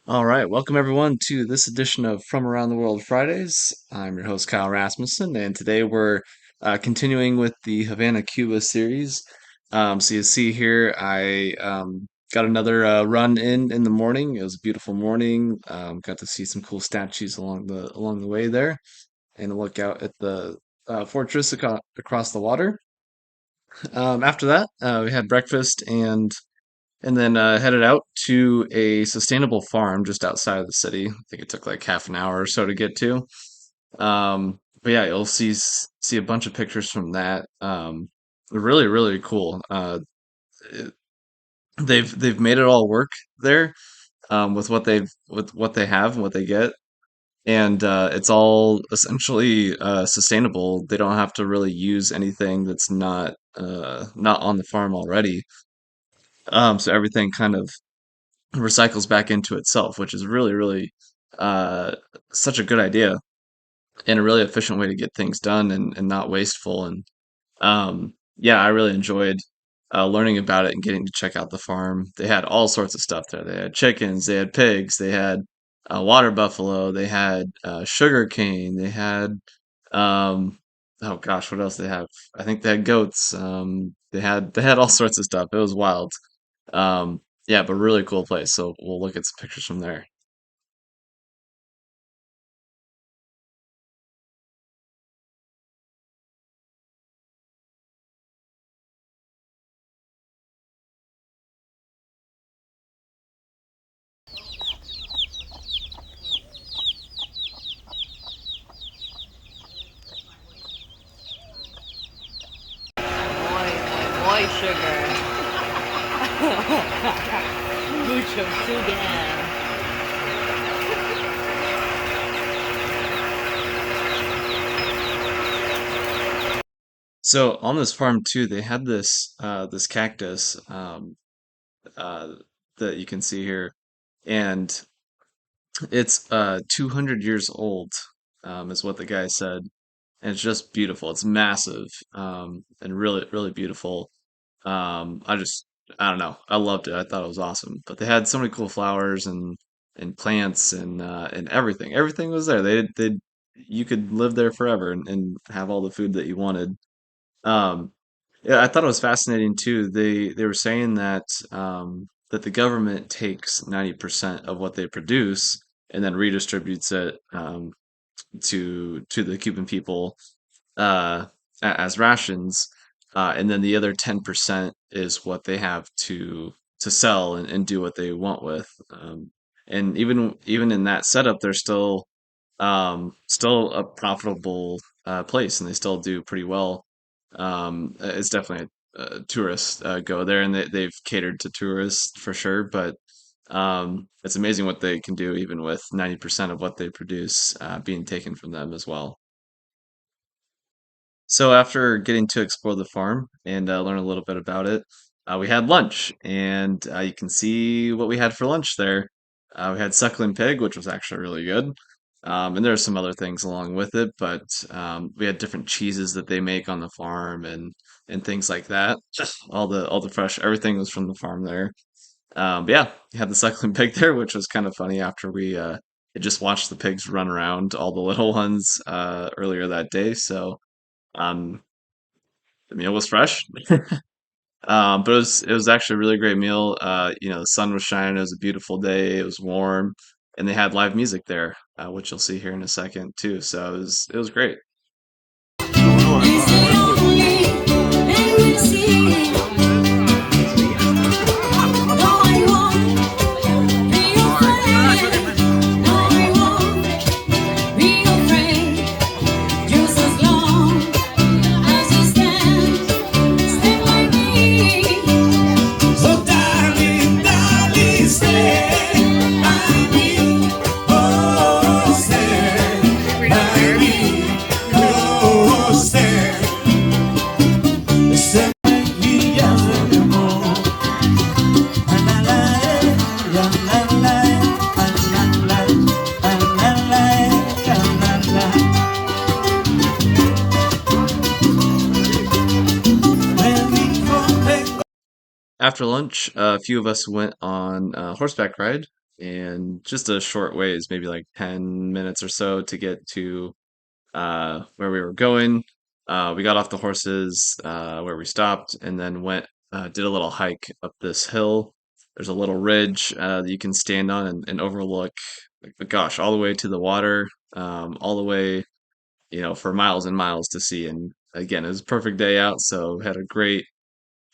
All right, welcome everyone to this edition of From Around the World Fridays. I'm your host, Kyle Rasmussen, and today we're continuing with the Havana, Cuba series. So you see here, I got another run in the morning. It was a beautiful morning. Got to see some cool statues along the way there, and a look out at the fortress across the water. After that, we had breakfast and then headed out to a sustainable farm just outside of the city. I think it took like half an hour or so to get to. But yeah, you'll see a bunch of pictures from that. Really, really cool. It- they've made it all work there with what they have and what they get, and it's all essentially sustainable. They don't have to really use anything that's not on the farm already. So everything kind of recycles back into itself, which is really, really uh, such a good idea and a really efficient way to get things done and not wasteful. And yeah, I really enjoyed learning about it and getting to check out the farm. They had all sorts of stuff there. They had chickens, they had pigs, they had water buffalo, they had sugar cane, they had oh gosh, what else they have? I think they had goats. They had all sorts of stuff. It was wild. Um, yeah, but really cool place. So we'll look at some pictures from there. Boy, sugar. Mucho sugar. So on this farm too, they had this cactus uh, that you can see here, and it's 200 years old, is what the guy said, and it's just beautiful. It's massive, and really really beautiful. I don't know. I loved it. I thought it was awesome. But they had so many cool flowers and plants and everything. Everything was there. They you could live there forever and have all the food that you wanted. Um, yeah, I thought it was fascinating too. They were saying that the government takes 90% of what they produce and then redistributes it to the Cuban people uh, as rations, and then the other 10% is what they have to sell and do what they want with. And even in that setup, they're still a profitable place, and they still do pretty well. It's definitely tourists go there, and they've catered to tourists for sure. But it's amazing what they can do, even with 90% of what they produce being taken from them as well. So after getting to explore the farm and learn a little bit about it, we had lunch, and you can see what we had for lunch there. We had suckling pig, which was actually really good, and there are some other things along with it, but we had different cheeses that they make on the farm and things like that. All the fresh everything was from the farm there. But yeah, we had the suckling pig there, which was kind of funny after we had just watched the pigs run around, all the little ones earlier that day. So. Um, the meal was fresh, but it was actually a really great meal. The sun was shining. It was a beautiful day. It was warm, and they had live music there, which you'll see here in a second too. So it was great. Is the only language see. No, I won't be afraid. No, I won't be afraid. Just as long as you stand by me. So darling, darling, stand by me. Oh, stand by me. Oh, stand by me. After lunch, a few of us went on a horseback ride. and just a short ways, maybe like 10 minutes or so to get to where we were going. We got off the horses where we stopped and then went, did a little hike up this hill. There's a little ridge that you can stand on and overlook, like, gosh, all the way to the water, all the way, for miles and miles to see. And again, it was a perfect day out, so had a great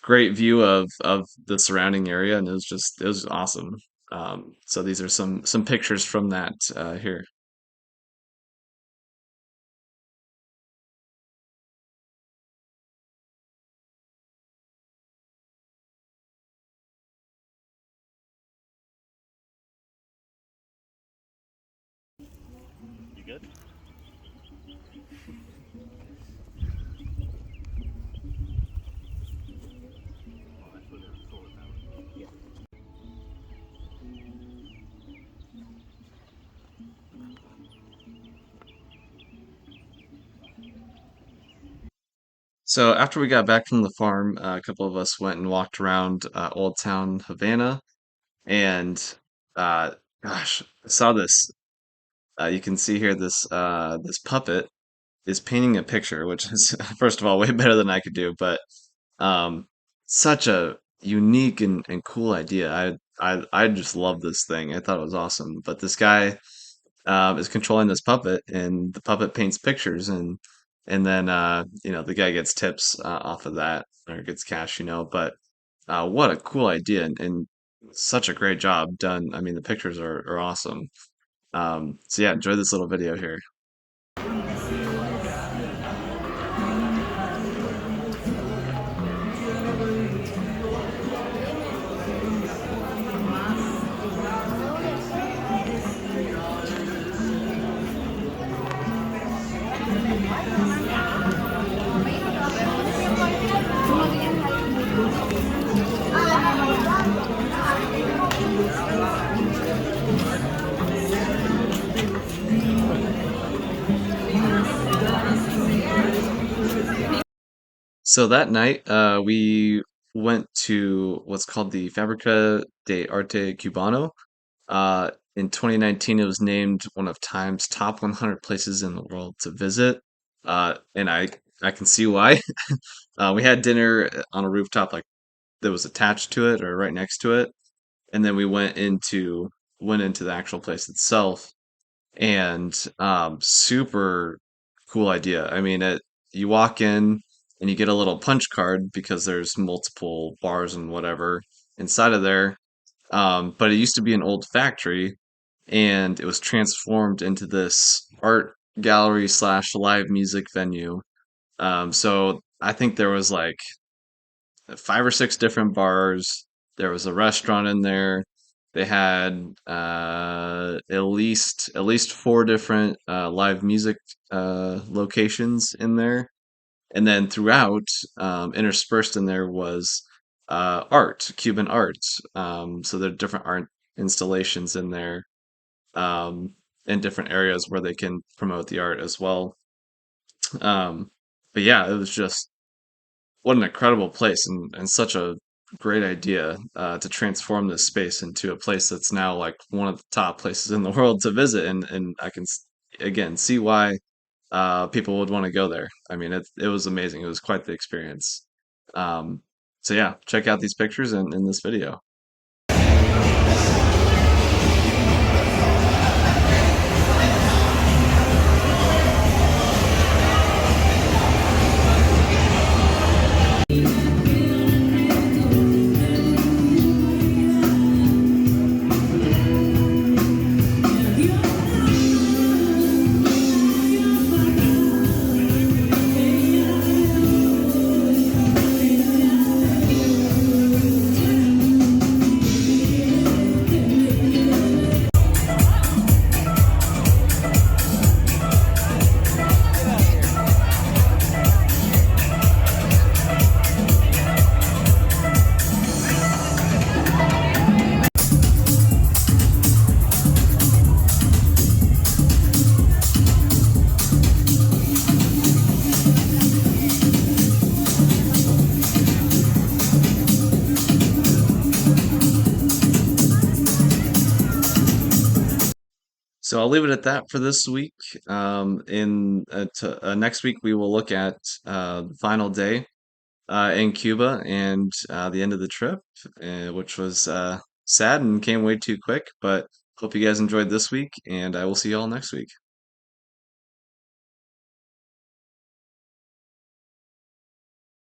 view of the surrounding area, and it was awesome. So these are some pictures from that here. So after we got back from the farm, a couple of us went and walked around Old Town Havana, and uh, gosh, I saw this. You can see here this puppet is painting a picture, which is first of all way better than I could do, but um, such a unique and cool idea. I just love this thing. I thought it was awesome. But this guy is controlling this puppet, and the puppet paints pictures, and then the guy gets tips off of that or gets cash, But what a cool idea and such a great job done. I mean, the pictures are awesome. So yeah, enjoy this little video here. So that night, we went to what's called the Fabrica de Arte Cubano. In 2019, it was named one of Time's top 100 places in the world to visit. And I can see why. We had dinner on a rooftop like that was attached to it or right next to it, and then we went into the actual place itself, and super cool idea. I mean, you walk in and you get a little punch card because there's multiple bars and whatever inside of there. But it used to be an old factory, and it was transformed into this art gallery slash live music venue. So I think there was like five or six different bars. There was a restaurant in there. They had at least four different live music locations in there, and then throughout, interspersed in there was art, Cuban art. So there are different art installations in there, in different areas where they can promote the art as well. Um, but yeah, it was just what an incredible place and such a great idea to transform this space into a place that's now like one of the top places in the world to visit. And I can again see why people would want to go there. I mean, it was amazing. It was quite the experience. Um, so yeah, check out these pictures in this video. So I'll leave it at that for this week. Next week, we will look at the final day in Cuba and the end of the trip, which was sad and came way too quick. But hope you guys enjoyed this week, and I will see you all next week.